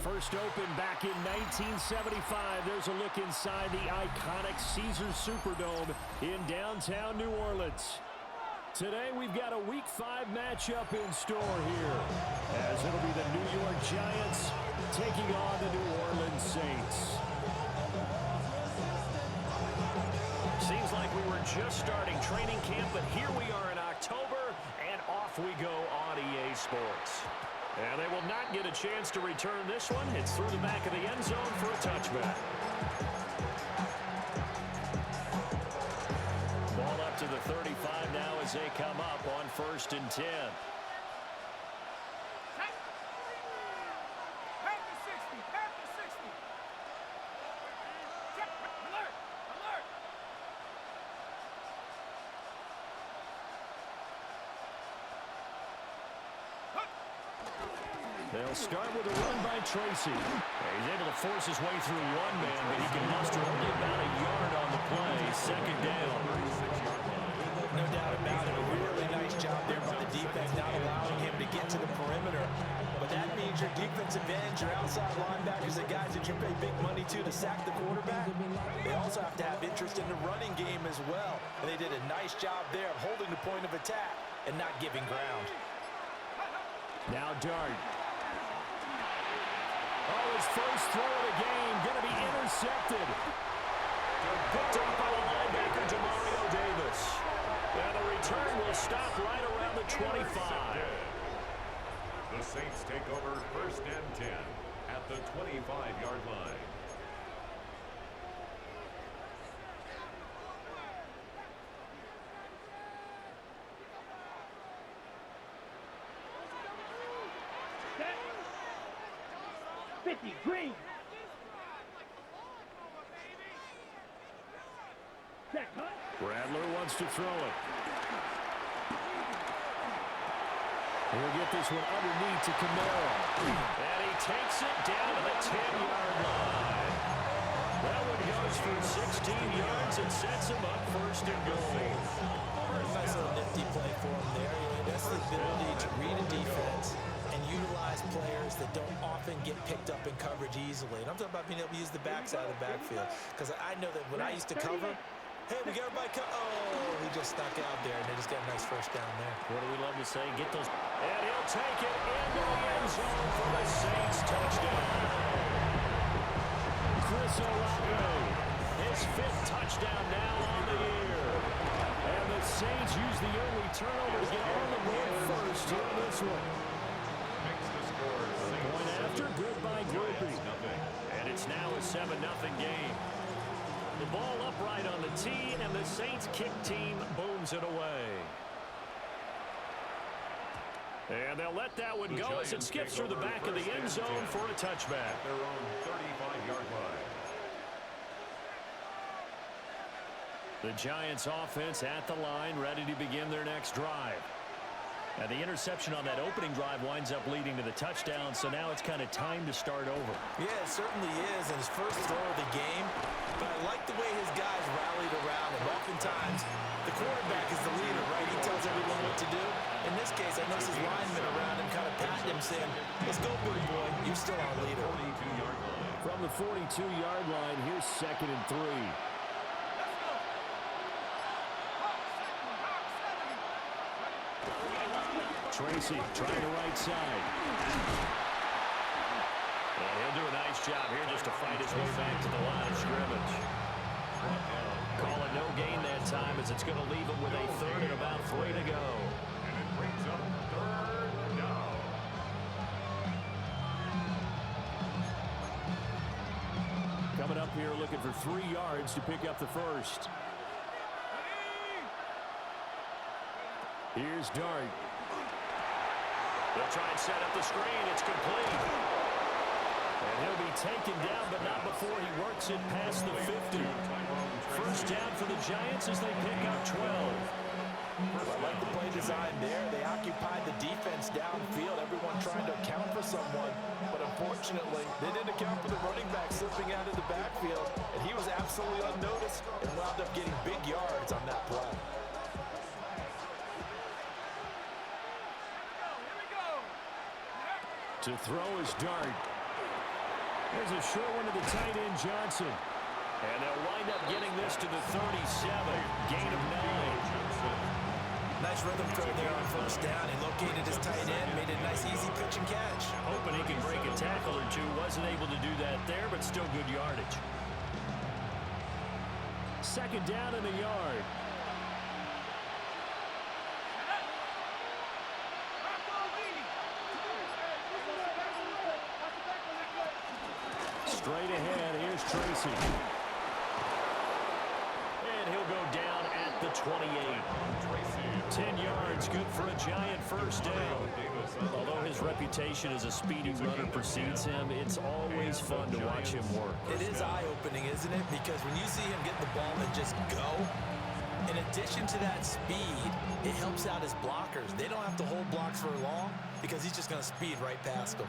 First opened back in 1975. There's a look inside the iconic Caesars Superdome in downtown New Orleans. Today we've got a Week 5 matchup in store here, as it'll be the New York Giants taking on the New Orleans Saints. Seems like we were just starting training camp, but here we are in October, and off we go on EA Sports. And they will not get a chance to return this one. It's through the back of the end zone for a touchback. Ball up to the 35 now as they come up on 1st and 10. They'll start with a run by Tracy. He's able to force his way through one man, but he can muster only about a yard on the play. 2nd down. No doubt about it. A really nice job there by the defense, not allowing him to get to the perimeter. But that means your defensive ends, your outside linebackers, the guys that you pay big money to sack the quarterback, they also have to have interest in the running game as well. And they did a nice job there of holding the point of attack and not giving ground. Now Dart. Oh, his first throw of the game, going to be intercepted. Picked up by the linebacker, Demario Davis. And the return will stop right around the 25. The Saints take over 1st and 10 at the 25-yard line. Green. Bradler wants to throw it. He'll get this one underneath to Camaro. And he takes it down to the 10-yard line. That one goes for 16 yards and sets him up 1st and goal. Nice little nifty play for him there. That's the ability to read a defense and utilize players that don't often get picked up in coverage easily. And I'm talking about being able to use the backside of the backfield. Because I know that when I used to cover, hey, we got everybody oh, he just stuck out there, and they just got a nice 1st down there. What do we love to say? Get those. And he'll take it into the end zone for the Saints touchdown. Chris Olave, his 5th touchdown now on the year. And the Saints use the early turnover to get on the board first here in this one. Point after, good by Groupie. And it's now a 7-0 game. The ball upright on the tee, and the Saints kick team booms it away. And they'll let that one go as it skips through the back of the end zone for a touchback. Their own 35-yard line. The Giants offense at the line, ready to begin their next drive. And the interception on that opening drive winds up leading to the touchdown, so now it's kind of time to start over. Yeah, it certainly is, and his first throw of the game. But I like the way his guys rallied around him. Oftentimes, the quarterback is the leader, right? He tells everyone what to do. In this case, I noticed his linemen around him kind of patting him, saying, let's go, big boy. You're still our leader. From the 42-yard line, here's 2nd and 3. Tracy trying the right side. And he'll do a nice job here just to fight his way back to the line of scrimmage. Call it no gain that time as it's going to leave him with a 3rd and about 3 to go. And it brings up 3rd down. Coming up here looking for 3 yards to pick up the first. Here's Dart. They'll try and set up the screen. It's complete. And he'll be taken down, but not before he works it past the 50. First down for the Giants as they pick up 12. I like the play design there. They occupied the defense downfield, everyone trying to account for someone. But unfortunately, they didn't account for the running back slipping out of the backfield. And he was absolutely unnoticed and wound up getting big yards on that play. To throw his Dart. There's a short one to the tight end, Johnson. And they'll wind up getting this to the 37. Gain of 9. Nice rhythm throw there on first down. He located his tight end, made a nice easy pitch and catch. Hoping he can break a tackle or two. Wasn't able to do that there, but still good yardage. Second down in the yard. Straight ahead, here's Tracy. And he'll go down at the 28. 10 yards, good for a giant first down. Although his reputation as a speedy runner precedes him, it's always fun to watch him work. It is eye-opening, isn't it? Because when you see him get the ball and just go, in addition to that speed, it helps out his blockers. They don't have to hold blocks for long because he's just going to speed right past them.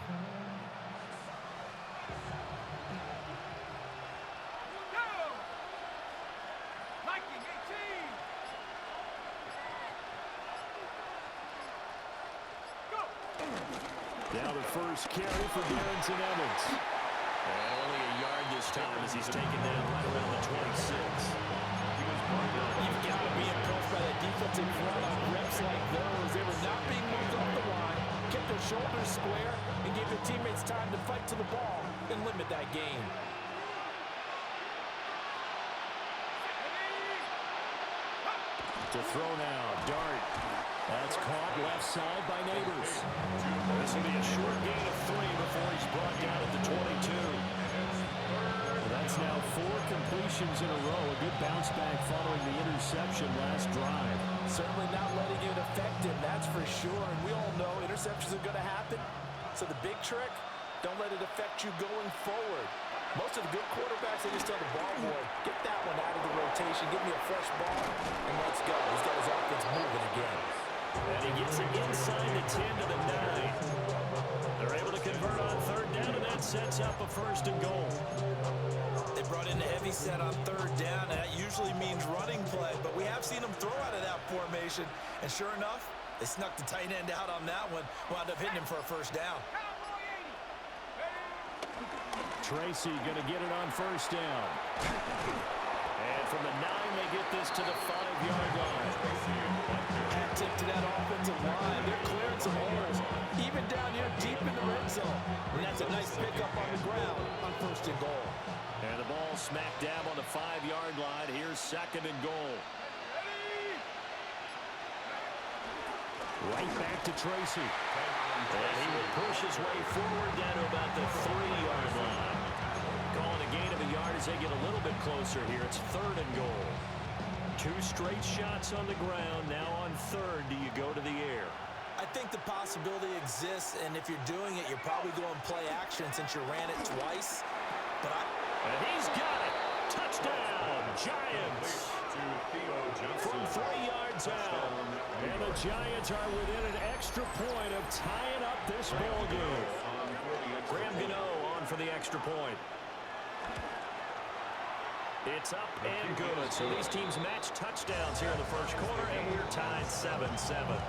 Now the first carry for Darrington Evans. And only a yard this time as he's taken down right around the 26. You've got to be impressed by that defensive front on reps like those. They were not being moved off the line, kept their shoulders square, and gave their teammates time to fight to the ball and limit that gain. To throw now, Dart. That's caught left side by Neighbors. This will be a short gain of 3 before he's brought down at the 22. That's now 4 completions in a row. A good bounce back following the interception last drive. Certainly not letting it affect him, that's for sure. And we all know interceptions are going to happen. So the big trick, don't let it affect you going forward. Most of the good quarterbacks, they just tell the ball boy, get that one out of the rotation, give me a fresh ball, and let's go. He's got his offense moving again. And he gets it inside the 10 to the 9. They're able to convert on third down, and that sets up a first and goal. They brought in a heavy set on third down, and that usually means running play, but we have seen them throw out of that formation. And sure enough, they snuck the tight end out on that one, wound up hitting him for a first down. Tracy going to get it on first down. And from the 9, they get this to the 5-yard line. Hat tip to that offensive line. They're clearing some holes, even down here deep in the red zone. And that's a nice pickup on the ground on first and goal. And the ball smack dab on the 5-yard line. Here's second and goal. Right back to Tracy. And he will push his way forward down to about the 3-yard line. Calling a gain of a yard as they get a little bit closer here. It's third and goal. 2 straight shots on the ground. Now on third, do you go to the air? I think the possibility exists, and if you're doing it, you're probably going play action since you ran it twice. And he's got it. Touchdown, Giants. From 3 yards out. And the Giants are within an extra point of tying up this ball game. Graham Gano on for the extra point. It's up and good. So these teams match touchdowns here in the first quarter, and we're tied 7-7.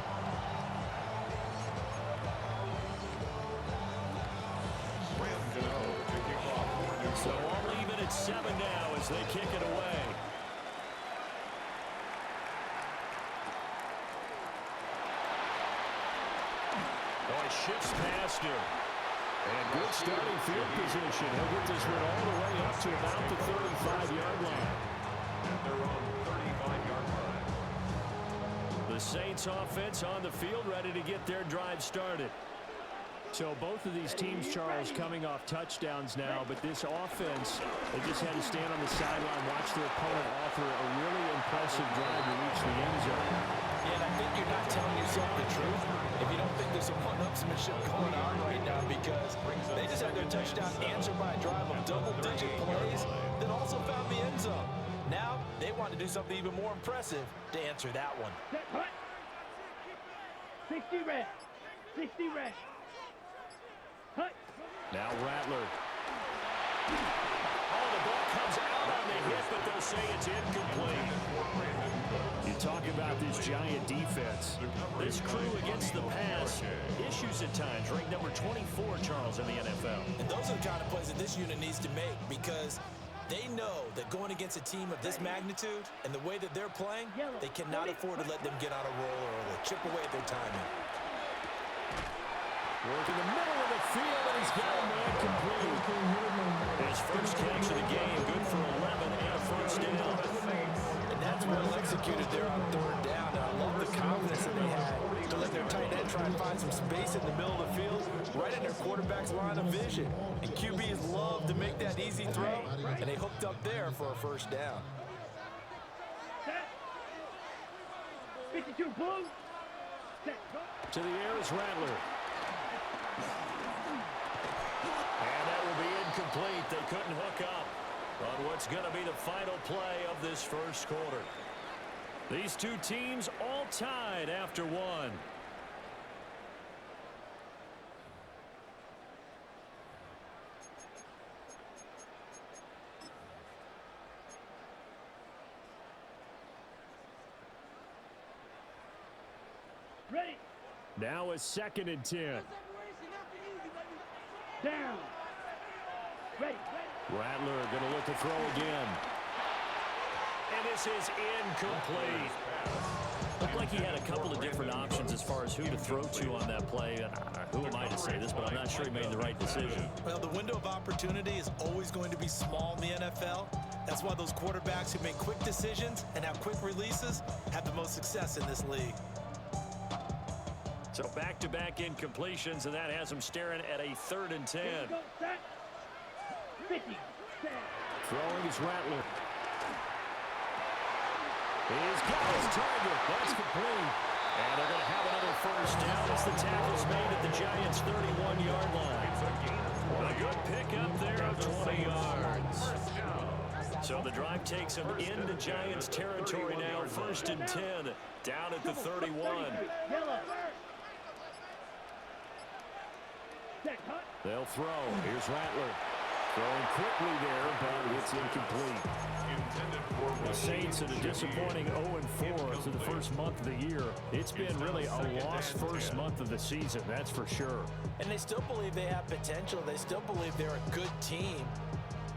So all even at 7 now as they kick it away. Oh, he shifts past him. And good starting field position. He'll get this one all the way up to about the 35-yard line. And they're on 35-yard line. The Saints offense on the field, ready to get their drive started. So both of these teams, Charles, coming off touchdowns now, but this offense, they just had to stand on the sideline, watch their opponent offer a really impressive drive to reach the end zone. Yeah, and I think you're not telling yourself the truth if you don't think there's some one-upsmanship going on right now, because they just had their touchdown answered by a drive of double-digit plays that also found the end zone. Now they want to do something even more impressive to answer that one. 60 red. 60 red. Now Rattler. Oh, the ball comes out on the hit, but they'll say it's incomplete. You talk about this Giant defense. This crew against the pass, issues at times, ranked number 24, Charles, in the NFL. And those are the kind of plays that this unit needs to make, because they know that going against a team of this magnitude and the way that they're playing, they cannot afford to let them get on a roll early. Chip away at their timing. Work in the middle of the field, and he's got a man complete. His first catch of the game, good for 11 and a first down. And that's well executed there on third down. And I love the confidence that they had to let their tight end try and find some space in the middle of the field, right in their quarterback's line of vision. And QBs love to make that easy throw, and they hooked up there for a first down. 52 blue. To the air is Rattler. And that will be incomplete. They couldn't hook up on what's going to be the final play of this first quarter. These two teams all tied after one. Ready. Now a 2nd and 10. Down. Ready. Rattler going to look to throw again. And this is incomplete. Looked like he had a couple of different options as far as who to throw to on that play. Who am I to say this, but I'm not sure he made the right decision. Well, the window of opportunity is always going to be small in the NFL. That's why those quarterbacks who make quick decisions and have quick releases have the most success in this league. So back-to-back incompletions, and that has him staring at a 3rd and 10. 50. Throwing is Rattler. He's got his target. That's complete. And they're going to have another first down as the tackle's made at the Giants' 31-yard line. A good pickup there of 20 yards. So the drive takes them into Giants territory now. 1st and 10, down at the 31. They'll throw. Here's Rattler. Throwing quickly there, but it's incomplete. The Saints in a disappointing 0-4 through the first month of the year. It's been really a lost first month of the season, that's for sure. And they still believe they have potential. They still believe they're a good team.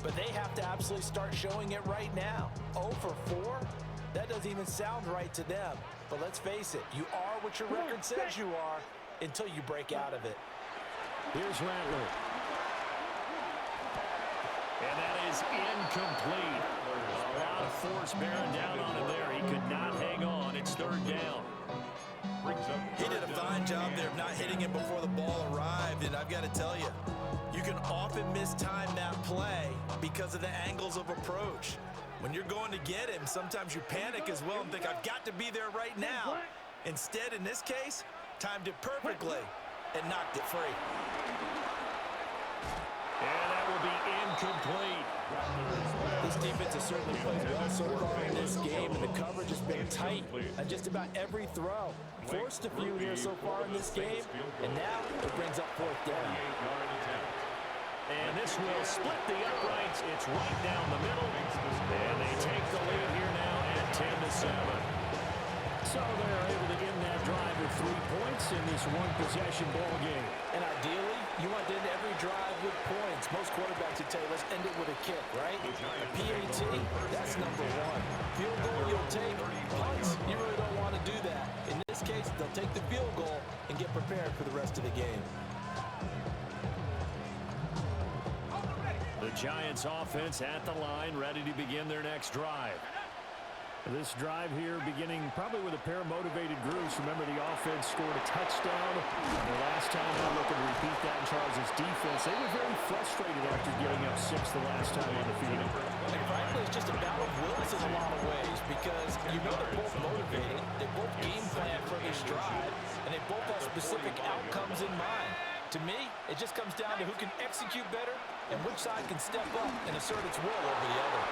But they have to absolutely start showing it right now. 0-4? That doesn't even sound right to them. But let's face it, you are what your record says you are until you break out of it. Here's Rattler. And that is incomplete. A lot of force bearing down on him there. He could not hang on. It's 3rd down. He did a fine job there of not hitting him before the ball arrived. And I've got to tell you, you can often mistime that play because of the angles of approach. When you're going to get him, sometimes you panic as well and think, I've got to be there right now. Instead, in this case, timed it perfectly and knocked it free. And that will be incomplete. This defense has certainly played well so far in this game, and the coverage has been tight on just about every throw. Forced a few here so far in this game, and now it brings up 4th down. And this will split the uprights. It's right down the middle. And they take the lead here now at 10-7. So they're able to end that drive with 3 points in this one-possession ball game. And ideally, you want to end every drive with points. Most quarterbacks would tell you, let's end it with a kick, right? A PAT, that's number 1. Field goal, you'll take. Punts, you really don't want to do that. In this case, they'll take the field goal and get prepared for the rest of the game. The Giants offense at the line, ready to begin their next drive. This drive here beginning probably with a pair of motivated groups. Remember, the offense scored a touchdown. The last time they're looking to repeat that in Charles' defense. They were very frustrated after giving up 6 the last time on the field. And frankly, it's just a battle of wills in a lot of ways, because you know they're both motivated, they both game plan for this drive, and they both have specific outcomes in mind. To me, it just comes down to who can execute better and which side can step up and assert its will over the other.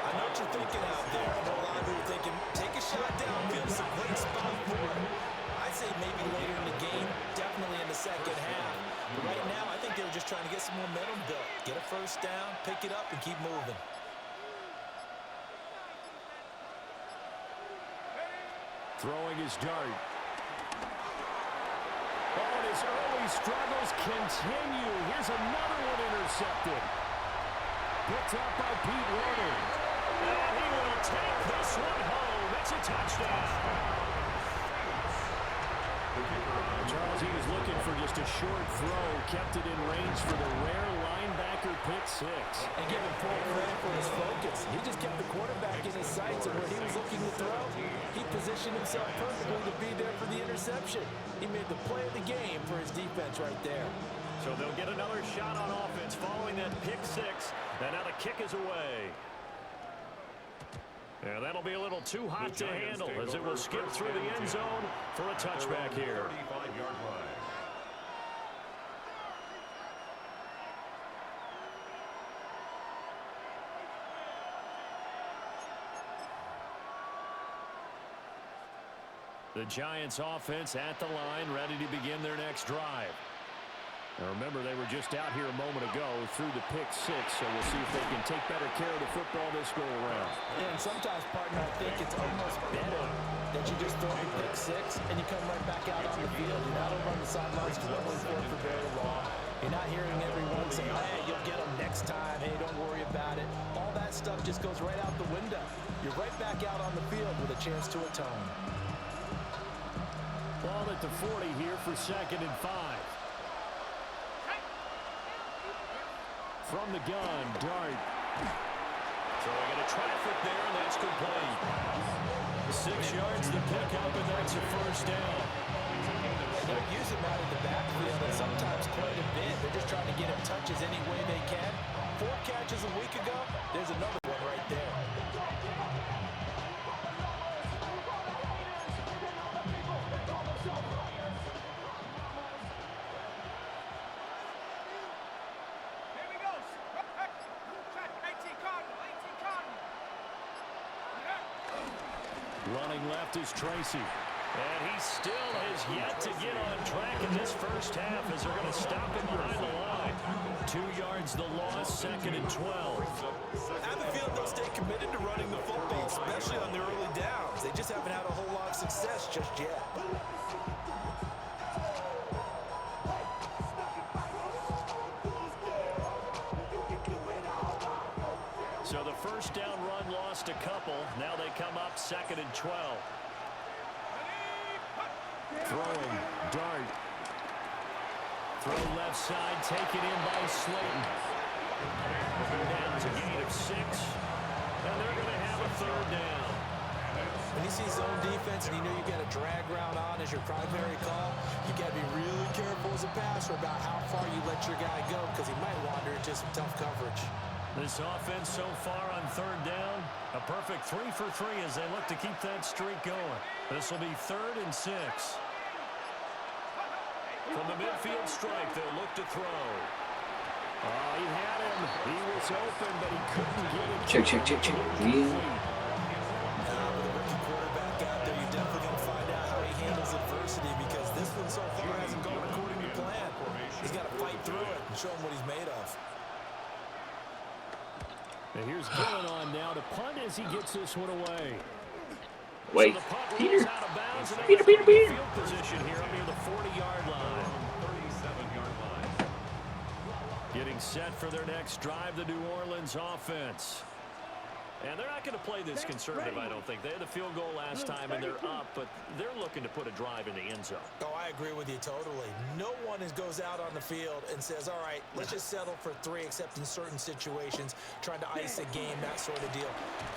I know what you're thinking out there. I know a lot of people are thinking, take a shot downfield. It's a great spot for it. I'd say maybe later in the game, definitely in the second half. But right now, I think they were just trying to get some momentum built. Get a first down, pick it up, and keep moving. Throwing his dart. early struggles continue. Here's another one intercepted. Picked up by Pete Werner. And he will take this one home. It's a touchdown. Charles, he was looking for just a short throw. Kept it in range for the rare linebacker pick six. And give him full credit for his focus. He just kept the quarterback in his sights, and where he was looking to throw, he positioned himself perfectly to be there for the interception. He made the play of the game for his defense right there. So they'll get another shot on offense following that pick six. And now the kick is away. And that'll be a little too hot to handle as it will skip through the end zone for a touchback here. 35-yard line. The Giants offense at the line, ready to begin their next drive. Now remember, they were just out here a moment ago through the pick six, so we'll see if they can take better care of the football this go-around. And sometimes, partner, I think it's almost better that you just throw the pick six and you come right back out on the field. You're not over on the sidelines dwelling for it for very long. You're not hearing everyone say, hey, you'll get them next time. Hey, don't worry about it. All that stuff just goes right out the window. You're right back out on the field with a chance to atone. Ball at the 40 here for 2nd and 5. From the gun, Dart. So they get a traffic there, and that's complete. 6 yards to pick up, and that's a first down. They're using him out of the backfield, and sometimes quite a bit. They're just trying to get him touches any way they can. 4 catches a week ago. There's another one right there. Running left is Tracy. And he still has yet to get on track in this first half as they're going to stop him behind the line. 2 yards the loss, 2nd and 12. I have a feeling they'll stay committed to running the football, especially on their early downs. They just haven't had a whole lot of success just yet. So the first down run lost a couple. Now they come up 2nd and 12. Throwing, Dart. Throw left side, taken in by Slayton. Down to gain of 6. And they're going to have a 3rd down. When you see zone defense and you know you got a drag route on as your primary call, you got to be really careful as a passer about how far you let your guy go because he might wander into some tough coverage. This offense so far on 3rd down, a perfect 3 for 3 as they look to keep that streak going. This will be 3rd and 6. From the midfield stripe, they'll look to throw. Oh, he had him. He was open, but he couldn't get it. Check. Yeah. With a rookie quarterback out there, you're definitely going to find out how he handles adversity because this one so far hasn't gone according to plan. He's got to fight through it and show him what he's made of. And here's Gillen on now to punt as he gets this one away. Wait, So Peter. Peter. Peter. Position here up near the 40-yard line. 37-yard line. Getting set for their next drive, the New Orleans offense. And they're not going to play this conservative, I don't think. They had the field goal last time, and they're up, but they're looking to put a drive in the end zone. Oh, I agree with you totally. No one goes out on the field and says, all right, let's just settle for 3, except in certain situations, trying to ice a game, that sort of deal.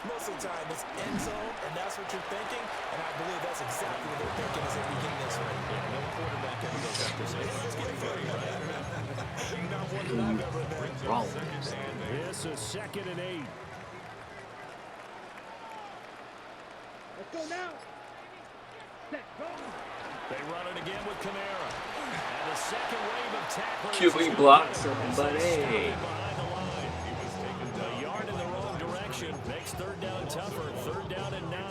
Most of the time, it's end zone, and that's what you're thinking, and I believe that's exactly what they're thinking as they begin this one. Yeah, no quarterback ever goes up to say, let's get ready. Not one that I've ever been. Wrong. This is 2nd and 8. Let's go now. Set, go. They run it again with Kamara. And the second wave of tacklers. QB block somebody. Behind the line. A yard in the wrong direction makes 3rd down tougher. 3rd down and 9.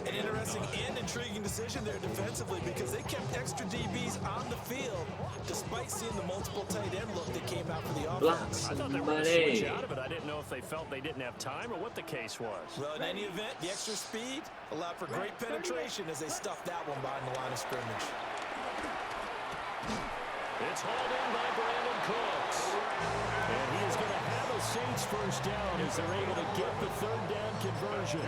An interesting and intriguing decision there defensively because they kept extra DBs on the field despite seeing the multiple tight end look that came out for the Block offense. I thought they were going to switch somebody. out of it. I didn't know if they felt they didn't have time or what the case was. Well, in any event, the extra speed allowed for great penetration as they stuffed that one behind the line of scrimmage. It's hauled in by Brandon Cooks. And he is going to have a Saints first down as they're able to get the third down conversion.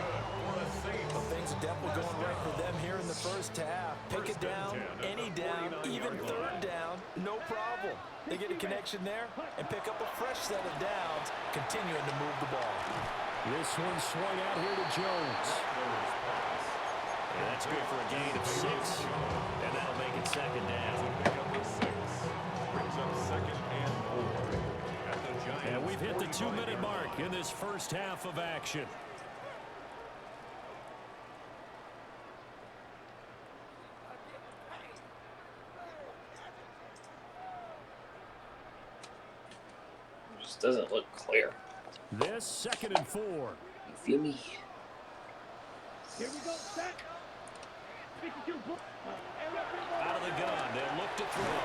Well, things are definitely going right for them here in the first half. Pick it down, any down, even third down, no problem. They get a connection there and pick up a fresh set of downs, continuing to move the ball. This one swung out here to Jones. And that's good for a gain of 6. And that'll make it second down. Brings up second and 4 at the Giants. And we've hit the 2-minute mark in this first half of action. Just doesn't look clear. This second and 4. You feel me? Here we go, set. 52. Out of the gun, they'll look to throw.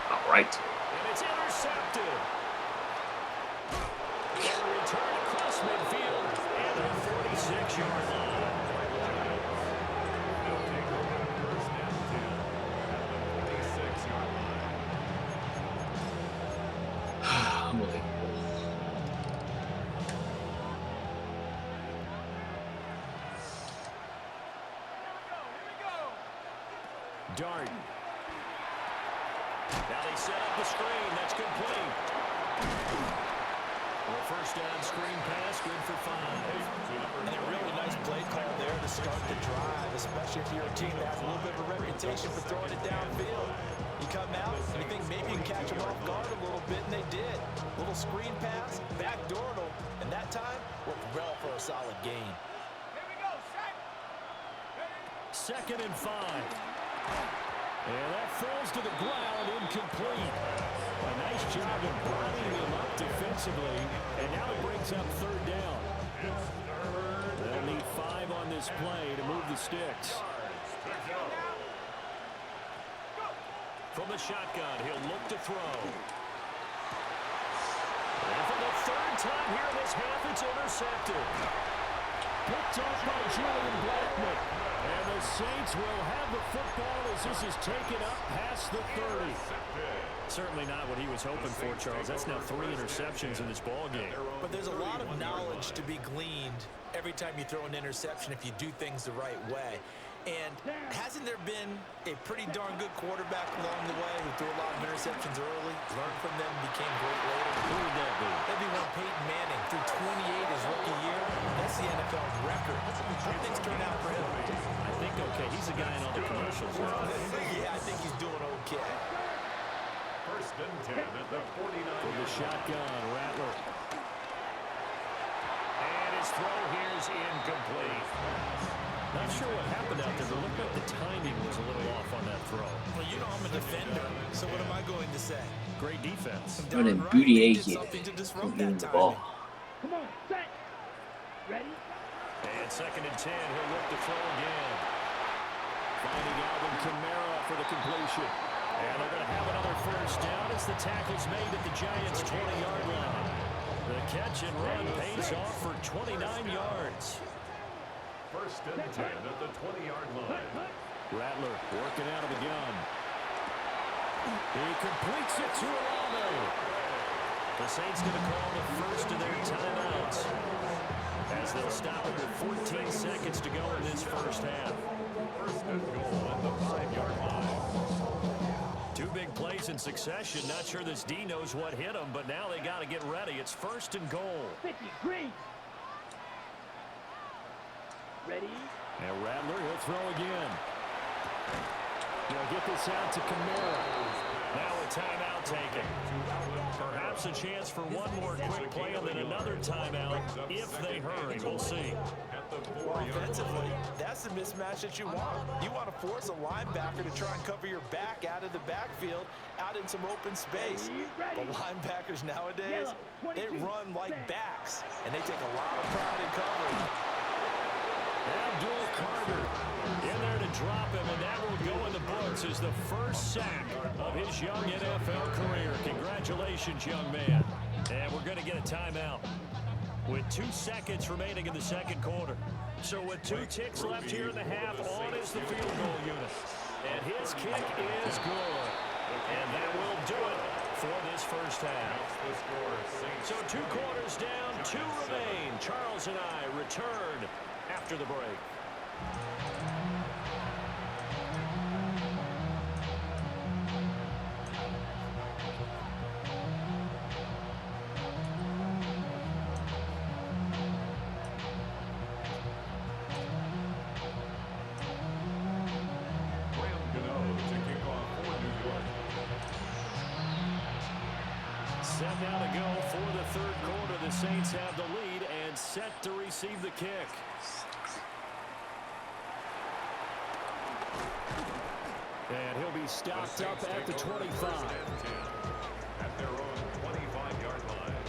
All right. And it's intercepted. And a return across midfield and a 46-yard line. They'll take over first and 10 at the 46-yard line. Unbelievable. Dart. Now they set up the screen. That's complete. Well, first down screen pass, good for 5. And a really nice play call there to start the drive, especially if you're a team that has a little bit of a reputation for throwing it downfield. You come out and you think maybe you can catch them off guard a little bit, and they did. Little screen pass, backdoored them, and that time worked well for a solid gain. Second and 5. And that falls to the ground, incomplete. A nice job of bodying him up defensively, and now it brings up third down. They'll need 5 on this play to move the sticks. From the shotgun, he'll look to throw. And for the third time here in this half, it's intercepted. Picked off by Julian Blackman. And the Saints will have the football as this is taken up past the 30. Certainly not what he was hoping for, Charles. That's now 3 interceptions in this ball game. But there's a lot of knowledge to be gleaned every time you throw an interception if you do things the right way. And hasn't there been a pretty darn good quarterback along the way who threw a lot of interceptions early, learned from them, became great later? Who would that be? That'd be one Peyton Manning threw 28 his rookie year. That's the NFL record. How things turn out for him? I think okay. He's a guy in all the commercials. Yeah, I think he's doing okay. First and 10 at the 49. From the shotgun, Rattler. And his throw here is incomplete. Not sure what happened out there, but it looked like the timing was a little off on that throw. Well, you know I'm a defender, so what am I going to say? Great defense. Running Darn right, booty he A did here. something to disrupt Getting that the timing. ball. Come on, set. Ready? And second and 10, he'll look to throw again. Finding Alvin Kamara for the completion. And they're going to have another first down as the tackle's made at the Giants' 20-yard line. The catch and run pays off for 29 yards. First and 10 at the 20-yard line. Rattler working out of the gun. He completes it to Olave. The Saints going to call the first of their timeouts as they'll stop it with 14 seconds to go in this first half. First and goal on the 5-yard line. 2 big plays in succession. Not sure this D knows what hit him, but now they got to get ready. It's first and goal. 50, green. Ready? And Rattler, he'll throw again. They'll get this out to Kamara. Now a timeout taken. Perhaps a chance for one more quick play and then another timeout if they hurry. We'll see. Offensively, that's the mismatch that you want. You want to force a linebacker to try and cover your back out of the backfield, out in some open space. The linebackers nowadays, they run like backs, and they take a lot of pride in coverage. Abdul Carter in there to drop him, and that will go in the books as the first sack of his young NFL career. Congratulations, young man. And we're going to get a timeout with 2 seconds remaining in the second quarter. So with 2 ticks left here in the half, on is the field goal unit. And his kick is good. And that will do it for this first half. So 2 quarters down, 2 remain. Charles and I return after the break. Set now to go for the third quarter. The Saints have the lead and set to receive the kick. And he'll be stopped up at the 25. At their own 25-yard line.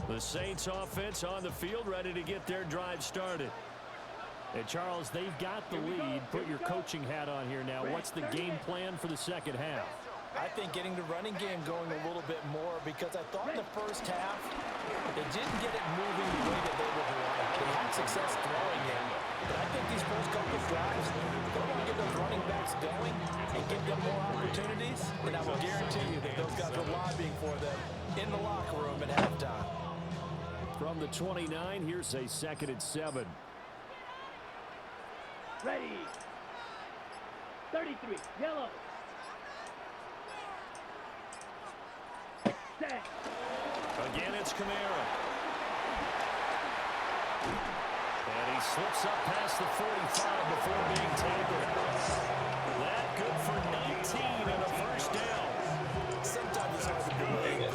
The Saints offense on the field, ready to get their drive started. And Charles, they've got the lead. Put your coaching hat on here now. What's the game plan for the second half? I think getting the running game going a little bit more, because I thought in the first half they didn't get it moving the way that they would like. They had success throwing it, but I think these first couple of drives, they want to get those running backs going and give them more opportunities, and I will guarantee you that those guys are lobbying for them in the locker room at halftime. From the 29, here's a 2nd and 7. Ready. 33. Yellow. Set. Again, it's Kamara. And he slips up past the 45 before being tackled. That good for 19 and a first down. Sometimes it's hard to believe.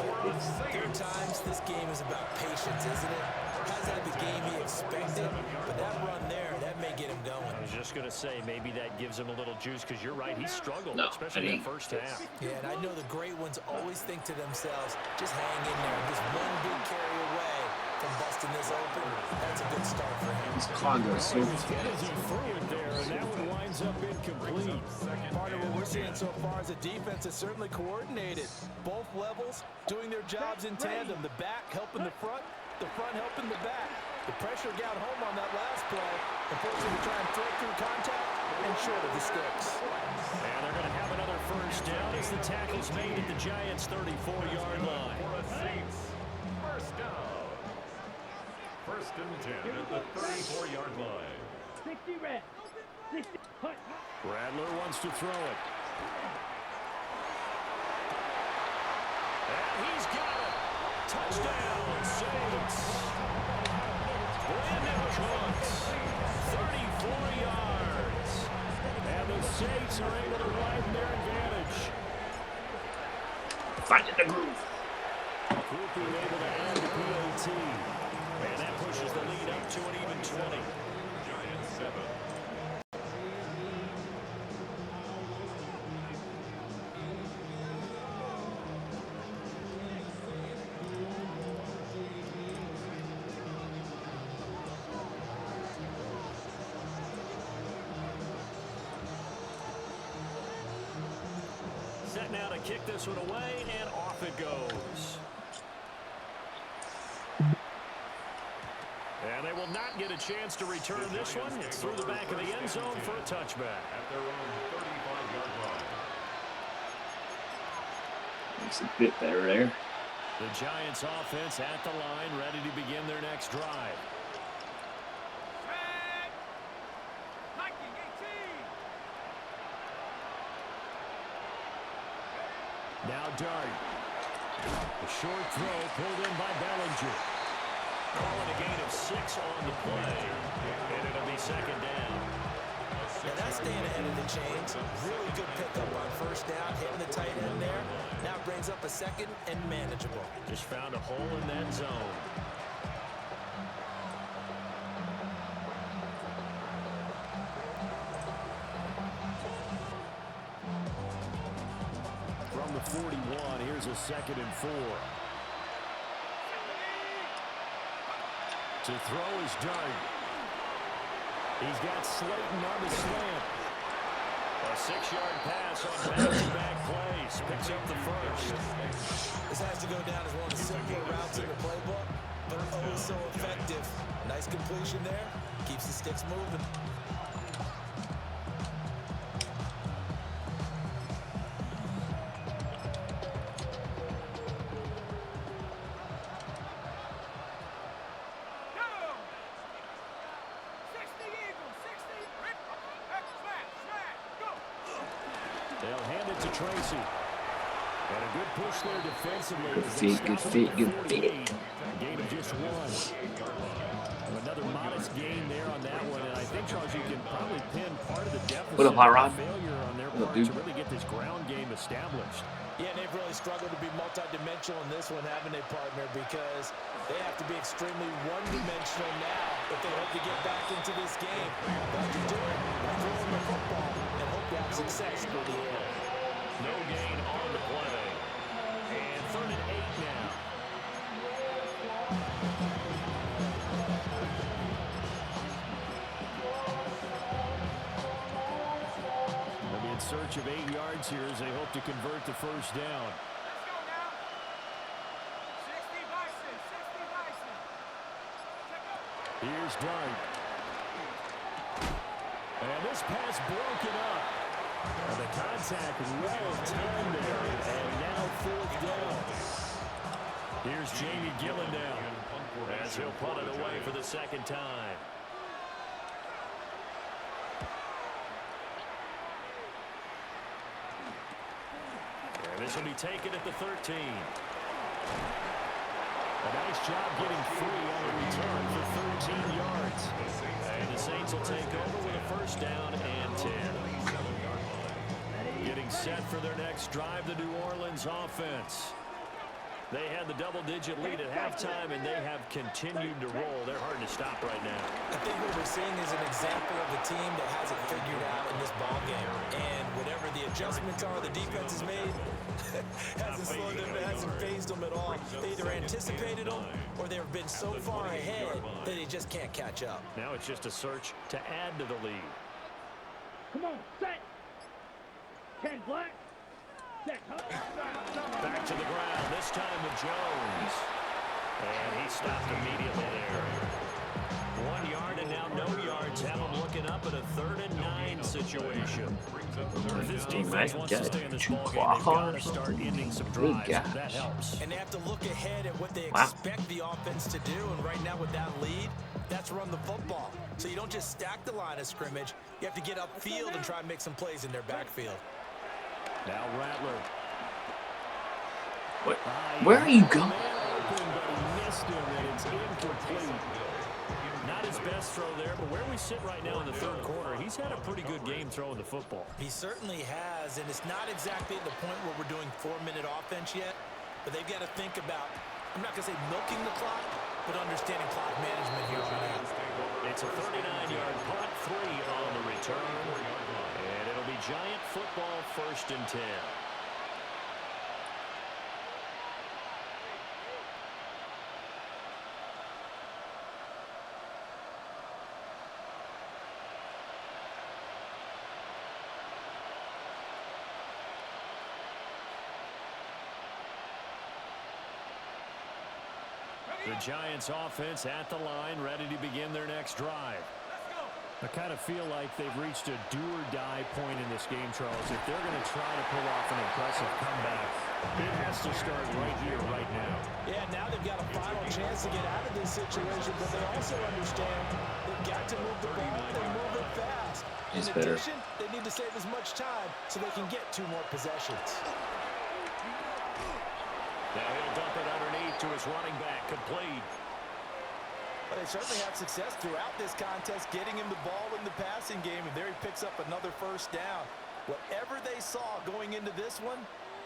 There are times this game is about patience, isn't it? Hasn't had the game he expected, but that run there, that may get him going. I was just going to say, maybe that gives him a little juice, because you're right, he struggled, No, especially in the first half. Yeah, and I know the great ones always think to themselves, just hang in there. Just one big carry away from busting this open. That's a good start for him. This clock goes so As good as he threw it there, and that one winds up incomplete. Part of what we're seeing so far is the defense is certainly coordinated. Both levels doing their jobs in tandem. The back helping the front helping the back. The pressure got home on that last play. Unfortunately, try and throw through contact and short of the sticks. And they're going to have another first down as the tackle's made at the Giants' 34-yard line. For the Saints, first down. 1st and 10 at the 34-yard line. 60 red. 60. Hut. Rattler wants to throw it. And he's got it. Touchdown, Saints. Brandon Cooks, 34 yards. And the Saints are able to widen their advantage. finding the groove. Group being able to add the PAT. And that pushes the lead up to an even 20. Giants 7. Set now to kick this one away, and off it goes. And they will not get a chance to return this one. It's through the back of the end zone for a touchback. At their own 35-yard line. Looks a bit better there. The Giants offense at the line, ready to begin their next drive. Now Dart. A short throw pulled in by Bellinger. Calling a gain of 6 on the play. And it'll be 2nd down. Now that's staying ahead of the chains. Really good pickup on first down, hitting the tight end there. Now brings up a 2nd and manageable. Just found a hole in that zone. From the 41, here's a 2nd and 4. To throw is Dart. He's got Slayton on the slant. A 6-yard pass on back-to-back plays. Picks up the first. This has to go down as one of the simpler routes in the playbook. action there. Keeps the sticks moving. They'll hand it to Tracy. And a good push there defensively. Good feet, good feet, good feet. Gain of just one. Another modest gain there on that one. And I think, Charles, you can probably pin part of the deficit What up, Hot Rod? failure on their What up, part dude? to really get this ground game established. Yeah, and they've really struggled to be multidimensional in this one, haven't they, partner? Because they have to be extremely one-dimensional now if they hope to get back into this game. But to do it, by throwing the football and hope to have success through the air. No gain on the play. And 3rd and 8 now. They'll be in search of 8 yards here as they hope to convert the first down. Here's Dart. And this pass broken up. And the contact well timed there. And now 4th down. Here's Jamie Gillen now as he'll punt it away for the 2nd time. And this will be taken at the 13. A nice job getting free on the return for 13 yards. And the Saints will take over with a 1st down and 10. Getting set for their next drive, the New Orleans offense. They had the double-digit lead at halftime, and they have continued to roll. They're hard to stop right now. I think what we're seeing is an example of a team that has it figured out in this ball game. And whatever the adjustments are the defense has made, hasn't slowed them, hasn't phased them at all. They either anticipated them or they've been so far ahead that they just can't catch up. Now it's just a search to add to the lead. Come on, set. 10 black. Set, huh? Back to the ground, this time with Jones. And he stopped immediately there. 1 yard and now no yards. Have him looking up at a 3rd and 9 situation. If this defense wants to stay in this ball game, they've got to start ending some drives. That helps. And they have to look ahead at what they expect the offense to do. And right now with that lead, that's run the football. So you don't just stack the line of scrimmage. You have to get upfield and try and make some plays in their backfield. Now Rattler. What? Where are you going? Open, but he missed him, and it's incomplete. Not his best throw there, but where we sit right now in the 3rd quarter, he's had a pretty good game throwing the football. He certainly has, and it's not exactly at the point where we're doing 4-minute offense yet, but they've got to think about, I'm not going to say milking the clock, but understanding clock management here on out. It's a 39-yard punt, 3 on the return, and it'll be Giant football, 1st and 10. The Giants offense at the line, ready to begin their next drive. I kind of feel like they've reached a do-or-die point in this game, Charles. If they're going to try to pull off an impressive comeback, it has to start right here, right now. Yeah, now they've got a final chance to get out of this situation, but they also understand they've got to move the ball and move it fast. In addition, they need to save as much time so they can get 2 more possessions. Now he'll dump it underneath to his running back, complete. But they certainly had success throughout this contest, getting him the ball in the passing game, and there he picks up another 1st down. Whatever they saw going into this one,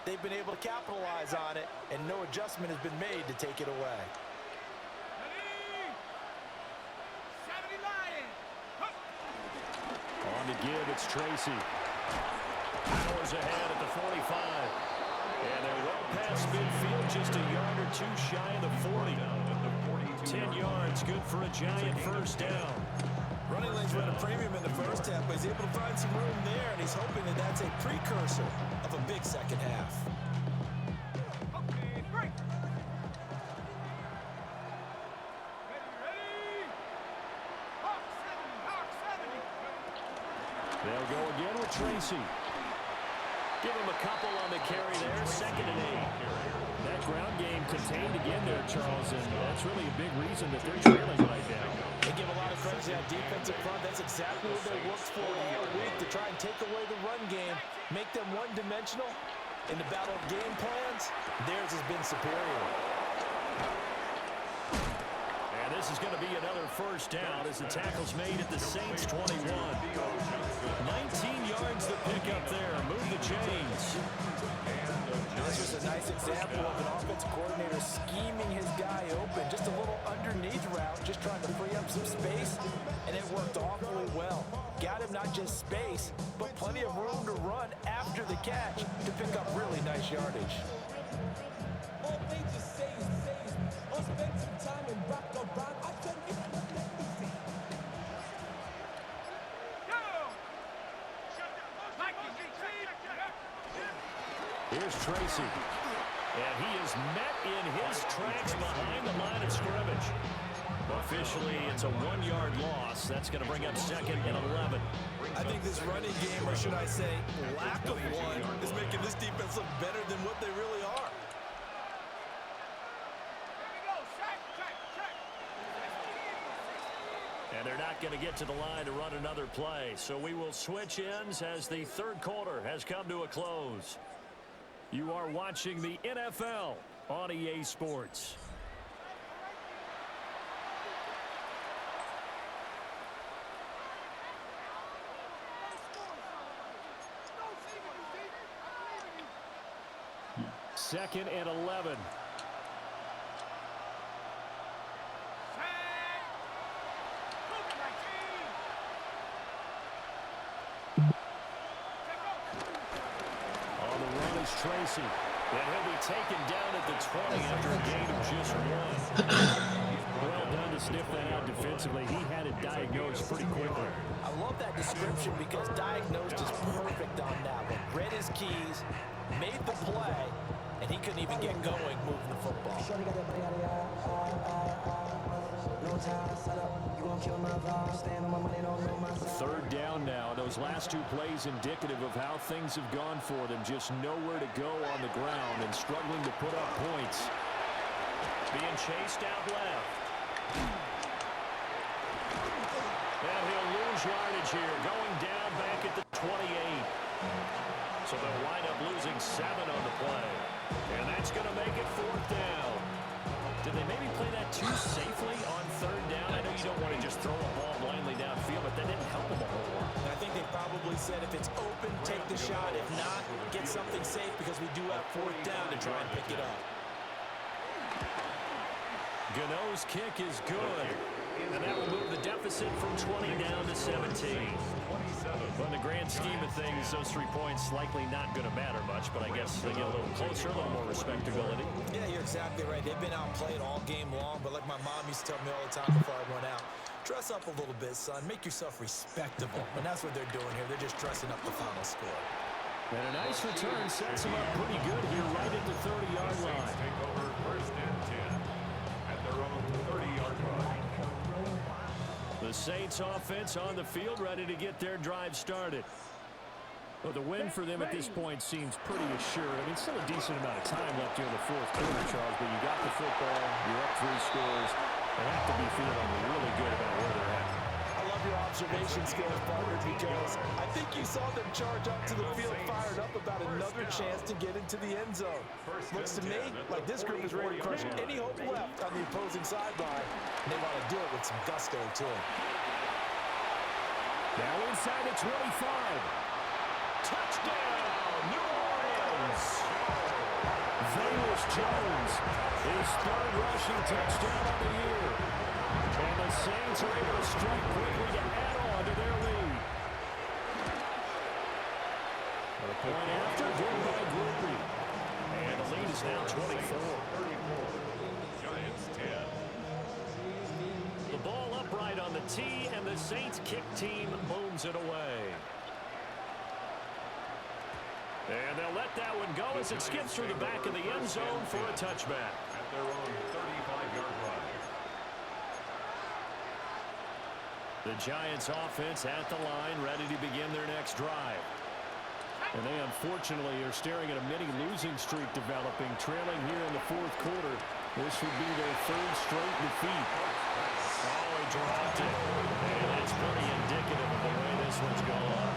they've been able to capitalize on it, and no adjustment has been made to take it away. On to give, it's Tracy. Powers ahead at the 45. And they're well past midfield, just a yard or 2 shy of the 40. 10 yards, good for a Giant 1st down. Running lanes were at a premium in the first half, but he's able to find some room there, and he's hoping that that's a precursor of a big second half. Okay, break. Ready. They'll go again with Tracy. Give him a couple on the carry there, 2nd and 8. That ground game contained again there, Charles, and that's really a big reason that they're trailing right now. They give a lot of credit to that defensive front. That's exactly what they worked for all week, to try and take away the run game, make them one-dimensional. In the battle of game plans, theirs has been superior. And this is going to be another first down as the tackle's made at the Saints 21. 19 yards to pick up there. Move the chains. This was a nice example of an offensive coordinator scheming his guy open. Just a little underneath route, just trying to free up some space, and it worked awfully well. Got him not just space, but plenty of room to run after the catch to pick up really nice yardage. All they just say is or spend some time and rock around. I couldn't get Here's Tracy. And he is met in his tracks behind the line of scrimmage. Officially, it's a 1-yard loss. That's going to bring up 2nd and 11. I think this running game, or should I say lack of one, is making this defense look better than what they really are. And they're not going to get to the line to run another play. So we will switch ends as the third quarter has come to a close. You are watching the NFL on EA Sports. Second and 11. Tracy, and he'll be taken down at the 20 after a gain of just 1. Well done to sniff that out defensively. He had it diagnosed pretty quickly. I love that description because diagnosed is perfect on that one. Read his keys, made the play, and he couldn't even get going moving the football. Third down now. Those last 2 plays indicative of how things have gone for them. Just nowhere to go on the ground and struggling to put up points. Being chased out left. And he'll lose yardage here. Going down back at the 28. So they'll wind up losing 7 on the play. And that's going to make it 4th down. Did they maybe play that too safely on 3rd down? I know you don't want to just throw a ball blindly downfield, but that didn't help them a whole lot. I think they probably said if it's open, take the shot. If not, get something safe because we do have 4th down to try and pick it up. Gano's kick is good. And that will move the deficit from 20 down to 17. Well, in the grand scheme of things, those 3 points likely not going to matter much, but I guess they get a little closer, a little more respectability. Yeah, you're exactly right. They've been outplayed all game long, but like my mom used to tell me all the time before I went out, dress up a little bit, son. Make yourself respectable. And that's what they're doing here. They're just dressing up the final score. And a nice return sets them up pretty good here right at the 30-yard line. Take over 1st and 10 at their own 30-yard line. The Saints offense on the field, ready to get their drive started. Well, the win for them at this point seems pretty assured. I mean, still a decent amount of time left here in the 4th quarter, Charles, but you got the football, you're up 3 scores. They have to be feeling really good about where they're at. I love your observation skills, partner, because I think you saw them charge up to the field, fired up about another chance to get into the end zone. Looks to me like this group is ready to crush any hope left on the opposing sideline. And they want to do it with some gusto, too. Now inside the 25. Touchdown, New Orleans. Velus Jones, his 3rd rushing touchdown of the year. And the Saints are able to strike quickly to add on to their lead. A point after, good by Groupie. And the lead is now 24. Giants 10. The ball upright on the tee, and the Saints kick team booms it away. And they'll let that one go as it skips through the back of the end zone for a touchback. At their own 35-yard line. The Giants offense at the line, ready to begin their next drive. And they unfortunately are staring at a mini losing streak developing, trailing here in the fourth quarter. This would be their third straight defeat. Oh, he dropped it. And it's pretty indicative of the way this one's gone.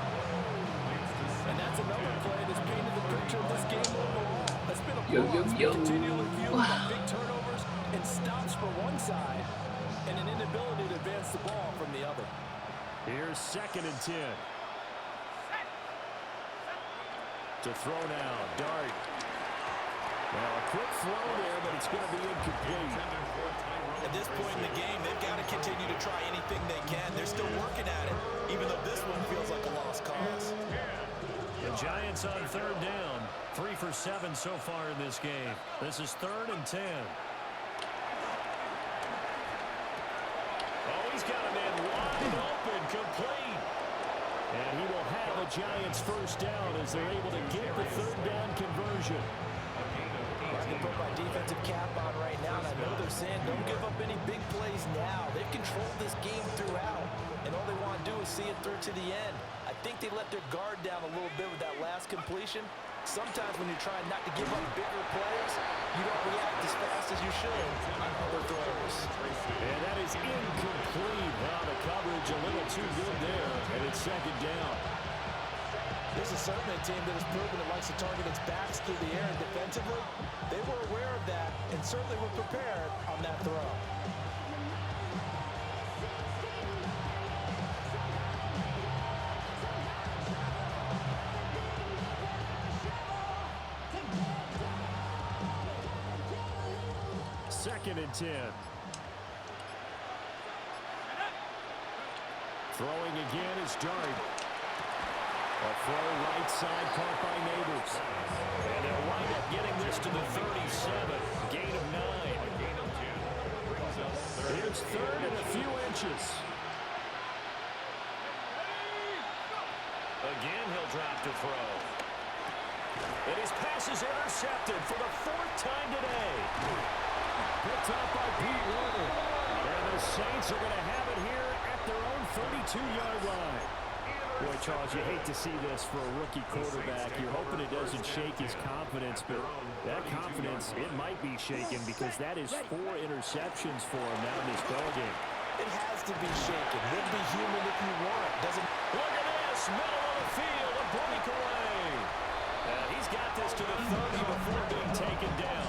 And that's another play that's painted the picture of this game overall. It's been a Yo. continually fueled by big turnovers and stops for one side and an inability to advance the ball from the other. Here's 2nd and 10. To throw now, Dart. Now a quick throw there, but it's going to be incomplete. At this point in the game, they've got to continue to try anything they can. They're still working at it, even though this one feels like a lost cause. The Giants on 3rd down. 3 for 7 so far in this game. This is 3rd and 10. Oh, he's got a man wide open, complete. And he will have a Giants first down as they're able to get the 3rd down conversion. I can put my defensive cap on right now, and I know they're saying don't give up any big plays now. They've controlled this game throughout, and all they want to do is see it through to the end. I think they let their guard down a little bit with that last completion. Sometimes when you're trying not to give up bigger plays, you don't react as fast as you should on other throws. And that is incomplete. Now the coverage a little too good there, and it's 2nd down. This is certainly a team that has proven it likes to target its backs through the air and defensively. They were aware of that and certainly were prepared on that throw. Second and 10. Throwing again is Dart. A throw right side caught by Neighbors. And they'll wind up getting this to the 37. Gain of 9. Here's 3rd and a few inches. Again, he'll drop to throw. And his pass is intercepted for the 4th time today. Picked up by Pete Werner. And the Saints are going to have it here at their own 32-yard line. Boy, Charles, you hate to see this for a rookie quarterback. You're hoping it doesn't shake his confidence, but that confidence, it might be shaken because that is 4 interceptions for him now in this ballgame. It has to be shaken. Wouldn't be human if you want. Doesn't. Look at this, middle of the field, a breakaway. And he's got this to the 30 before being taken down.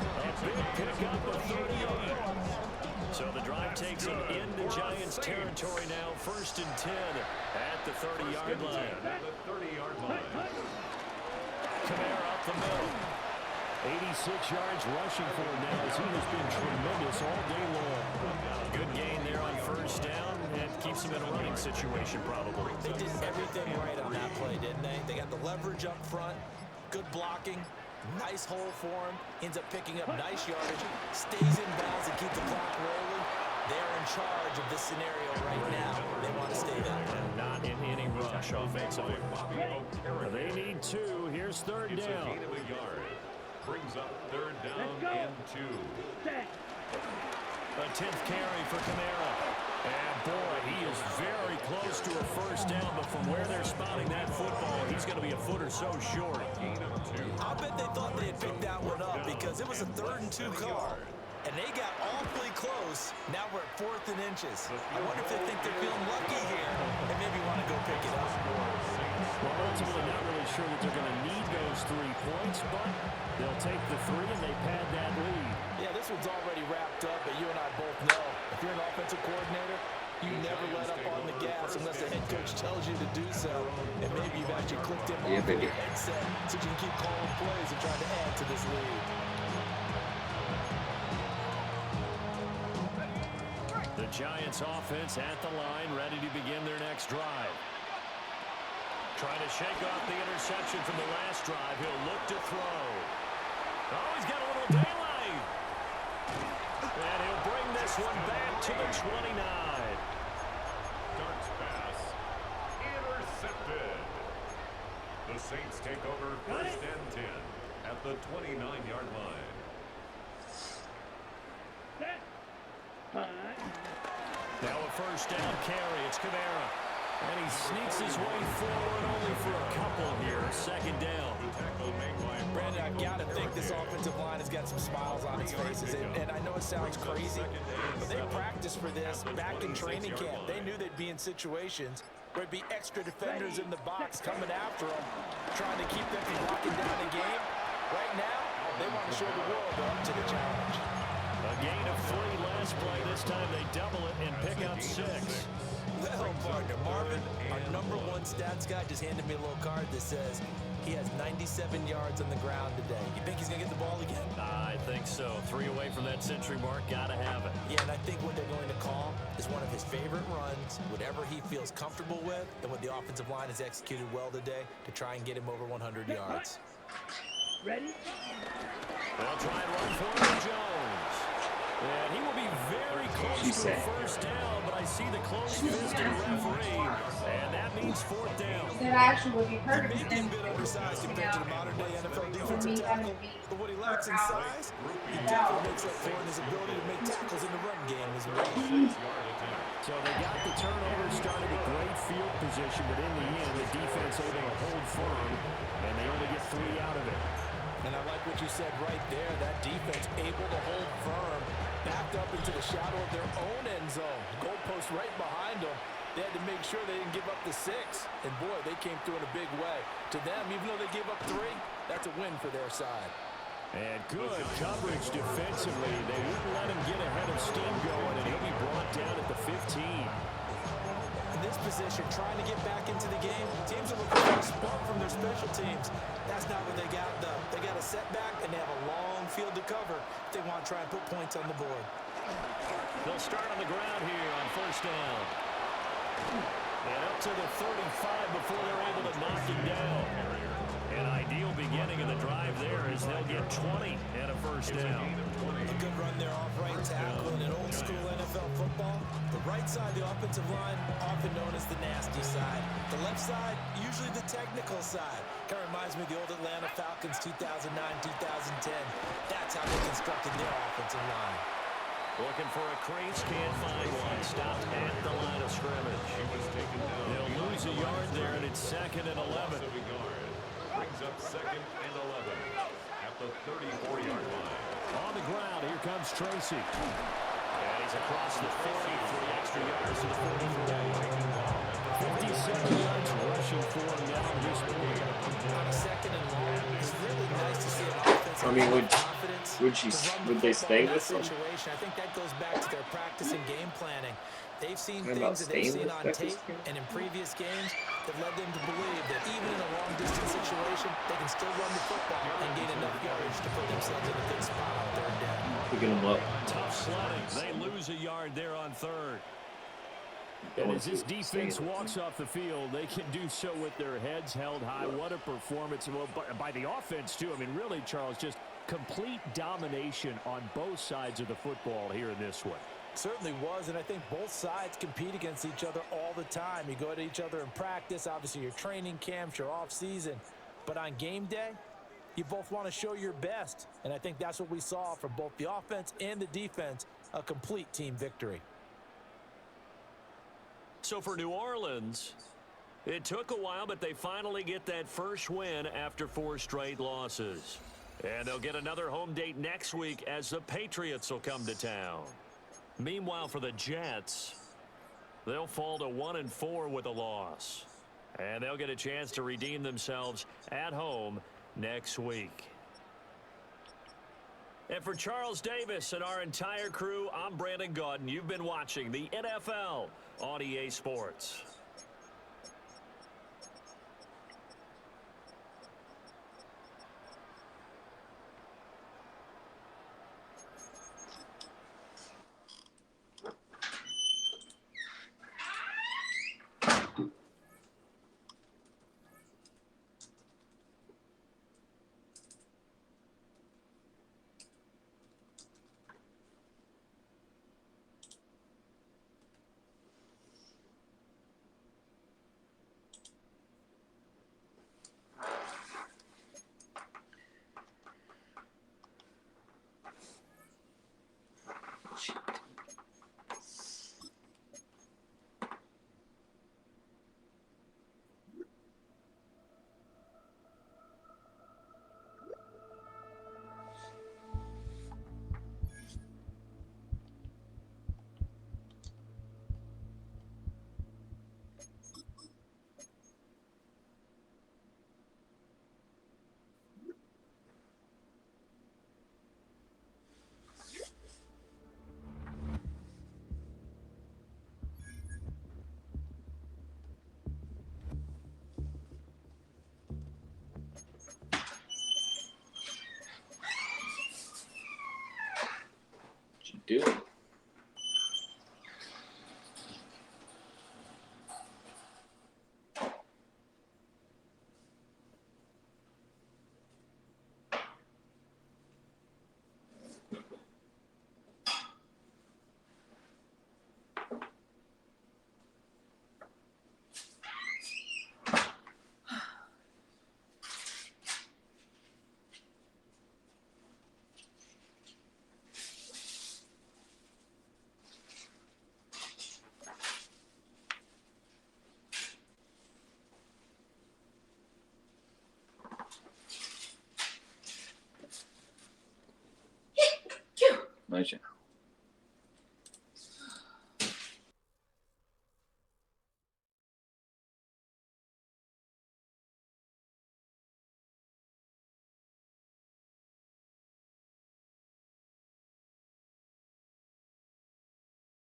A big pickup of 38. So the drive takes him into Giants territory now. 1st and 10 at the 30-yard line. Kamara up the middle. 86 yards rushing for him now as he has been tremendous all day long. Good gain there on 1st down and keeps him in a running situation probably. They did everything right on that play, didn't they? They got the leverage up front, good blocking, nice hole for him, ends up picking up nice yardage, stays in bounds and keep the clock rolling. They're in charge of this scenario right now. They want to stay that way. And not in any rush offensively. They need 2. Here's 3rd down. Brings up 3rd down and 2. A 10th carry for Kamara. And boy, he is very close to a 1st down, but from where they're spotting that football, he's going to be a foot or so short. I'll bet they thought they had picked that one up because it was a 3rd and 2 call. And they got awfully close. Now we're at 4th and inches. I wonder if they think they're feeling lucky here and maybe want to go pick it up. Well, ultimately not really sure that they're going to need those 3 points, but they'll take the 3 and they pad that lead. Yeah, this one's already wrapped up, but you and I both know if you're an offensive coordinator, you never let up on the gas unless the head coach tells you to do so. And maybe you've actually clicked him off with your headset so you can keep calling plays and trying to add to this lead. The Giants offense at the line, ready to begin their next drive. Trying to shake off the interception from the last drive. He'll look to throw. Oh, he's got a little daylight. And he'll bring this one back to the 29. Darts pass. Intercepted. The Saints take over 1st and 10 at the 29-yard line. Now a 1st first down carry. It's Kamara. And he sneaks his way forward only for a couple here. Second down. Brandon, I've got to think this offensive line has got some smiles on its faces. And I know it sounds crazy, but they practiced for this back in training camp. They knew they'd be in situations where there'd be extra defenders in the box coming after them, trying to keep them from locking down the game. Right now, they want to show the world they're up to the challenge. A gain of 3 last play. This time they double it and pick up 6. Well, partner, Marvin, our #1 stats guy, just handed me a little card that says he has 97 yards on the ground today. You think he's going to get the ball again? I think so. 3 away from that century mark. Got to have it. Yeah, and I think what they're going to call is one of his favorite runs, whatever he feels comfortable with, and what the offensive line has executed well today to try and get him over 100 yards. Ready? They'll try and run for him, Jones. And he will be very close to a first down, but I see the close fist of the referee, and that means 4th down. That actually would be hurt. He may be a bit undersized compared to the modern-day NFL defensive tackle, but what he lacks in size, he definitely makes up for in his ability to make tackles in the run game as well. So they got the turnover, started with great field position, but in the end, the defense able to hold firm, and they only get 3 out of it. And I like what you said right there. That defense able to hold firm, backed up into the shadow of their own end zone. Goalpost right behind them. They had to make sure they didn't give up the 6. And, boy, they came through in a big way. To them, even though they gave up 3, that's a win for their side. And good coverage defensively. They wouldn't let him get ahead of steam going, and he'll be brought down at the 15. In this position, trying to get back into the game, teams are looking for a spark from their special teams. That's not what they got, though. They got a setback, and they have a long field to cover if they want to try and put points on the board. They'll start on the ground here on first down. And up to the 35 before they're able to knock him down. An ideal beginning of the drive there as they'll get 20 and a first down. A good run there off right tackle in an old-school NFL football. The right side of the offensive line, often known as the nasty side. The left side, usually the technical side. Kind of reminds me of the old Atlanta Falcons 2009-2010. That's how they constructed their offensive line. Looking for a crease, can't find one. Stopped at the line of scrimmage. They'll lose a yard there, and it's 2nd and 11. Brings up 2nd and 11 at the 34-yard line. On the ground, here comes Tracy. And he's across the 40 for the extra yards to the 43. 57 yards rushing for him down this point. On a 2nd and long, it's really nice to see an offense. I mean, would they stay with him? I think that goes back to their practice and game planning. They've seen What things about that they've staying seen with on Texas tape game? and in previous games that led them to believe that even in a long-distance situation, they can still run the football and gain enough yardage to put themselves in a good spot on 3rd down. Picking them up. Tough sledding. They lose a yard there on 3rd. And as this defense walks off the field, they can do so with their heads held high. What a performance. Well, by the offense, too. I mean, really, Charles, just complete domination on both sides of the football here in this one. Certainly was, and I think both sides compete against each other all the time. You go at each other in practice, obviously your training camps, your off-season. But on game day, you both want to show your best. And I think that's what we saw from both the offense and the defense, a complete team victory. So for New Orleans, it took a while, but they finally get that first win after 4 straight losses. And they'll get another home date next week as the Patriots will come to town. Meanwhile, for the Jets, they'll fall to 1-4 with a loss. And they'll get a chance to redeem themselves at home next week. And for Charles Davis and our entire crew, I'm Brandon Gaudin. You've been watching the NFL on EA Sports. you doing? Nice.